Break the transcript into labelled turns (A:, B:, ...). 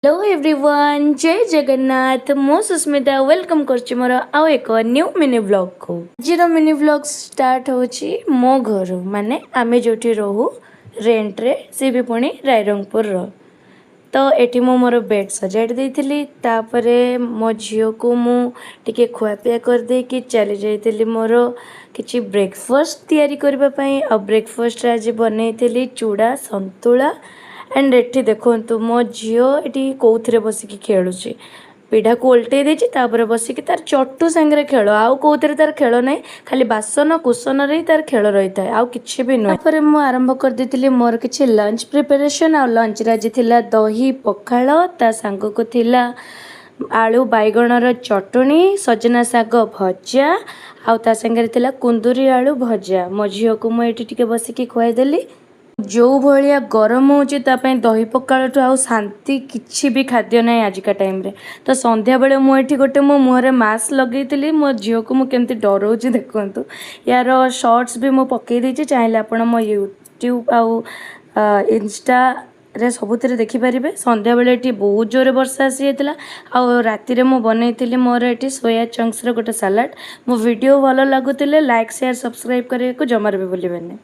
A: Hello everyone, जय जगन्नाथ। मो Sushmita welcome करछि मोर आउ एक न्यू मिनी व्लॉग को। आजर मिनी व्लॉग स्टार्ट होछि मो घर माने आमे जोठी रहू रेंट रे सी भी पुणी रायरंगपुर रो। तो एठी मो मोर बेड सजाड़ देइथिली, तापरे मो झियो को मु टिके खुआपिया कर दे कि चली जाइथिली मोर किछि ब्रेकफास्ट तैयारी करबा पई। आ ब्रेकफास्ट आज बनैथिली चूड़ा संतुला एंड एठी देखो मो झियो एठी कोउथरे बसिकी खेलुची। पीढ़ा को उल्टे देछि, तापर बसिकी तार चट्टू संगे खेल, आउ कोउथरे तार खेल नै, खाली बासन कुसन रे तार खेल रही था, आउ किछि भी नै। तापर मु आरंभ कर देथिली मोर किछि लंच प्रिपरेशन। आ लंच रे आज थिला दही पखाळ, ता संग को थिला आलू बैगणर चटणी, सजना साग भजा, आउ ता संगे थिला कुंदुरी आलू भजा। मो झियो को मु एठी टिके बसिकी खुआई देली। जो भाया गरम होची तापई दही पखाळठू आउ शांति किछि भी खाद्य नै आजिका टाइम रे। तो संध्या बेले मु एठी गोटे मो मुहरे मास्क लगेइतिली। मो झियो को मु केमती डरौची देखंतु। यार शॉर्ट्स भी मु पकेइ देछि, चाहिले आपण मो यूट्यूब आउ इंस्टा रे सबुथिरे देखि परिबे। संध्या बेले एठी बहुत जोरे वर्षा आसी हेतला। आउ राति रे मु बनैतिली मोर एठी सोया चंक्स रो गोटे सलाड। मो वीडियो भलो लागुतिले लाइक शेयर सब्सक्राइब करे को जमार भी भूलिबेनी।